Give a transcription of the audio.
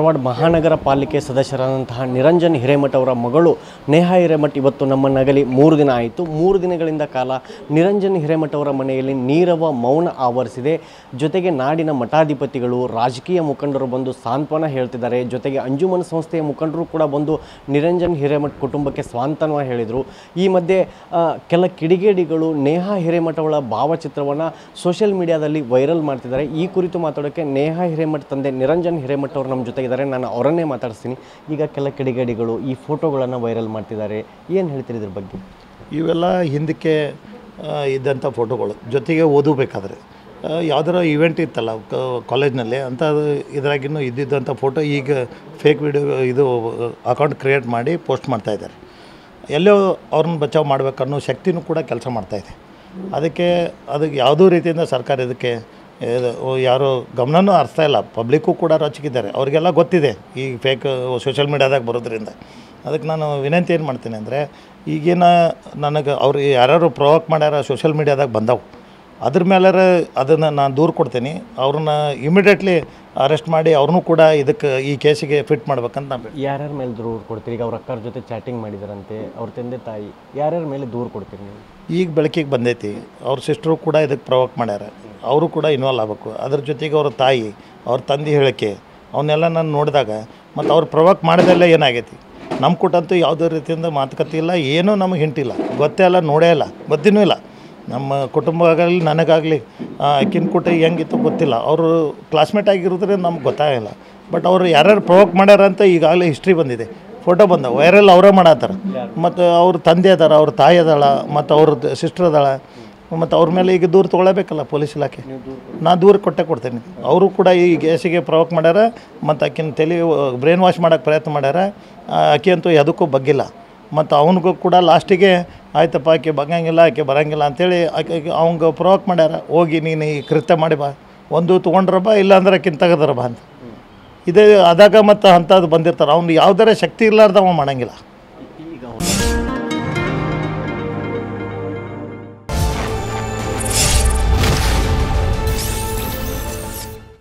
ಧಾರವಾಡ ಮಹಾನಗರ ಪಾಲಿಕೆ ಸದಸ್ಯರಾದಂತಹ ನಿರಂಜನ್ ಹಿರೇಮಠ ಅವರ ಮಗಳು ನೇಹಾ ಹಿರೇಮಠ ಇವತ್ತು ನಮ್ಮ ನಗಲಿ 3 ದಿನ ಆಯಿತು. 3 ದಿನಗಳಿಂದ ಕಾಲ ನಿರಂಜನ್ ಹಿರೇಮಠ ಅವರ ಮನೆಯಲ್ಲಿ ನೀರವ ಮೌನ ಆವರಿಸಿದೆ. ಜೊತೆಗೆ ನಾಡಿನ ಮಠಾಧಿಪತಿಗಳು, ರಾಜಕೀಯ ಮುಖಂಡರು ಬಂದು ಸಾಂತ್ವನ ಹೇಳ್ತಿದ್ದಾರೆ. ಜೊತೆಗೆ ಅಂಜುಮನ್ ಸಂಸ್ಥೆಯ ಮುಖಂಡರು ಕೂಡ ಬಂದು ನಿರಂಜನ್ ಹಿರೇಮಠ ಕುಟುಂಬಕ್ಕೆ ಸಾಂತ್ವನ ಹೇಳಿದರು. ಈ ಮಧ್ಯೆ ಕೆಲ ಕಿಡಿಗೇಡಿಗಳು ನೇಹಾ ಹಿರೇಮಠ ಅವರ ಭಾವಚಿತ್ರವನ್ನು ಸೋಷಿಯಲ್ ಮೀಡಿಯಾದಲ್ಲಿ ವೈರಲ್ ಮಾಡ್ತಿದ್ದಾರೆ. ಈ ಕುರಿತು ಮಾತಾಡೋಕ್ಕೆ ನೇಹಾ ಹಿರೇಮಠ ತಂದೆ ನಿರಂಜನ್ ಹಿರೇಮಠ ಅವರು ನಮ್ಮ ಜೊತೆಗಿದ್ದಾರೆ. ನಾನು ಅವರನ್ನೇ ಮಾತಾಡ್ತೀನಿ. ಈಗ ಕೆಲ ಕಿಡಿಗೇಡಿಗಳು ಈ ಫೋಟೋಗಳನ್ನು ವೈರಲ್ ಮಾಡ್ತಿದ್ದಾರೆ, ಏನು ಹೇಳ್ತೀರಿ ಇದ್ರ ಬಗ್ಗೆ? ಇವೆಲ್ಲ ಹಿಂದಕ್ಕೆ ಇದ್ದಂಥ ಫೋಟೋಗಳು, ಜೊತೆಗೆ ಓದಬೇಕಾದ್ರೆ ಯಾವುದರ ಇವೆಂಟ್ ಇತ್ತಲ್ಲ ಕಾಲೇಜ್ನಲ್ಲಿ ಅಂತ ಇದ್ರಾಗಿನ್ನೂ ಇದ್ದಿದ್ದಂಥ ಫೋಟೋ ಈಗ ಫೇಕ್ ವಿಡಿಯೋ ಇದು ಅಕೌಂಟ್ ಕ್ರಿಯೇಟ್ ಮಾಡಿ ಪೋಸ್ಟ್ ಮಾಡ್ತಾಯಿದ್ದಾರೆ. ಎಲ್ಲೋ ಅವ್ರನ್ನ ಬಚಾವ್ ಮಾಡಬೇಕನ್ನೋ ಶಕ್ತಿನೂ ಕೂಡ ಕೆಲಸ ಮಾಡ್ತಾಯಿದೆ. ಅದಕ್ಕೆ ಯಾವುದೋ ರೀತಿಯಿಂದ ಸರ್ಕಾರ ಇದಕ್ಕೆ ಯಾರು ಗಮನನೂ ಹರಿಸ್ತಾ ಇಲ್ಲ. ಪಬ್ಲಿಕ್ಕು ಕೂಡ ರೊಚ್ಚಿಗಿದ್ದಾರೆ, ಅವರಿಗೆಲ್ಲ ಗೊತ್ತಿದೆ ಈ ಫೇಕ್ ಸೋಷಿಯಲ್ ಮೀಡ್ಯಾದಾಗ ಬರೋದ್ರಿಂದ. ಅದಕ್ಕೆ ನಾನು ವಿನಂತಿ ಏನು ಮಾಡ್ತೀನಿ ಅಂದರೆ, ಈಗಿನ ನನಗೆ ಅವ್ರು ಯಾರು ಪ್ರೊವೋಕ್ ಮಾಡ್ಯಾರ ಸೋಷಿಯಲ್ ಮೀಡ್ಯಾದಾಗ ಬಂದವು, ಅದ್ರ ಮೇಲೆ ಅದನ್ನು ನಾನು ದೂರು ಕೊಡ್ತೀನಿ. ಅವ್ರನ್ನ ಇಮಿಡಿಯೇಟ್ಲಿ ಅರೆಸ್ಟ್ ಮಾಡಿ ಅವ್ರನ್ನೂ ಕೂಡ ಇದಕ್ಕೆ ಈ ಕೇಸಿಗೆ ಫಿಟ್ ಮಾಡ್ಬೇಕಂತ ನಾನು. ಯಾರ್ಯಾರ ಮೇಲೆ ದೂರು ಕೊಡ್ತೀರಿ? ಈಗ ಅವ್ರ ಅಕ್ಕರ ಜೊತೆ ಚಾಟಿಂಗ್ ಮಾಡಿದಾರಂತೆ, ಅವ್ರ ತಂದೆ ತಾಯಿ, ಯಾರ್ಯಾರ ಮೇಲೆ ದೂರು ಕೊಡ್ತೀರಿ ನೀವು? ಈಗ ಬೆಳಕಿಗೆ ಬಂದೈತಿ, ಅವ್ರ ಸಿಸ್ಟ್ರು ಕೂಡ ಇದಕ್ಕೆ ಪ್ರೊವೋಕ್ ಮಾಡ್ಯಾರ, ಅವರು ಕೂಡ ಇನ್ವಾಲ್ವ್ ಆಗಬೇಕು. ಅದ್ರ ಜೊತೆಗೆ ಅವ್ರ ತಾಯಿ, ಅವ್ರ ತಂದೆ ಹೇಳಿಕೆ ಅವನ್ನೆಲ್ಲ ನಾನು ನೋಡಿದಾಗ ಮತ್ತು ಅವ್ರು ಪ್ರೊವೋಕ್ ಮಾಡಿದೆಲ್ಲ ಏನಾಗೈತಿ, ನಮ್ಮ ಕೂಟಂತೂ ಯಾವುದೇ ರೀತಿಯಿಂದ ಮಾತುಕತೆ ಇಲ್ಲ, ಏನೂ ನಮಗೆ ಹಿಂಟಿಲ್ಲ, ಗೊತ್ತೇ ಇಲ್ಲ, ನೋಡೇ ಇಲ್ಲ, ಗೊತ್ತಿನೂ ಇಲ್ಲ. ನಮ್ಮ ಕುಟುಂಬ ಆಗಲಿ ನನಗಾಗಲಿ ಅಕ್ಕಿನ ಕೂಟ ಹೆಂಗಿತ್ತು ಗೊತ್ತಿಲ್ಲ. ಅವರು ಕ್ಲಾಸ್ಮೇಟ್ ಆಗಿರೋದ್ರಿಂದ ನಮ್ಗೆ ಗೊತ್ತಾಗಿಲ್ಲ. ಬಟ್ ಅವರು ಯಾರ್ಯಾರು ಪ್ರೊವೋಕ್ ಮಾಡ್ಯಾರ ಅಂತ ಈಗಾಗಲೇ ಹಿಸ್ಟ್ರಿ ಬಂದಿದೆ, ಫೋಟೋ ಬಂದ ವೈರಲ್ ಅವರೇ ಮಾಡತ್ತಾರ. ಮತ್ತು ಅವ್ರ ತಂದೆ ಅದಾರ, ಅವ್ರ ತಾಯಿ ಅದಾಳ, ಮತ್ತು ಅವ್ರ ಸಿಸ್ಟರ್ ಅದಾಳ, ಮತ್ತು ಅವ್ರ ಮೇಲೆ ಈಗ ದೂರು ತೊಗೊಳ್ಳಬೇಕಲ್ಲ ಪೊಲೀಸ್ ಇಲಾಖೆ. ನಾನು ದೂರ ಕೊಡ್ತೇನೆ. ಅವರು ಕೂಡ ಈ ಕೇಸಿಗೆ ಪ್ರೊವೋಕ್ ಮಾಡ್ಯಾರ ಮತ್ತು ಆಕಿನ ತಲೆ ಬ್ರೈನ್ ವಾಶ್ ಮಾಡೋಕ್ಕೆ ಪ್ರಯತ್ನ ಮಾಡ್ಯಾರ. ಆಕೆ ಅಂತೂ ಯಾವುದಕ್ಕೂ ಬಗ್ಗಿಲ್ಲ. ಮತ್ತು ಅವನಿಗೂ ಕೂಡ ಲಾಸ್ಟಿಗೆ ಆಯ್ತಪ್ಪ ಆಕೆ ಬಗ್ಗಂಗಿಲ್ಲ, ಆಕೆ ಬರೋಂಗಿಲ್ಲ ಅಂಥೇಳಿ ಆಕೆ ಅವಂಗೆ ಪ್ರೊವೋಕ್ ಮಾಡ್ಯಾರ, ಹೋಗಿ ನೀನು ಈ ಕೃತ್ಯ ಮಾಡಿ ಬಾ, ಒಂದು ತೊಗೊಂಡ್ರ ಬಾ, ಇಲ್ಲಾಂದ್ರೆ ಆಕಿನ ತೆಗೆದ್ರ ಬಾ ಅಂತ. ಇದೇ ಆದಾಗ ಮತ್ತು ಅಂಥದ್ದು ಬಂದಿರ್ತಾರೆ. ಅವ್ನು ಯಾವುದರ ಶಕ್ತಿ ಇರಲಾರ್ದವ ಮಾಡೋಂಗಿಲ್ಲ.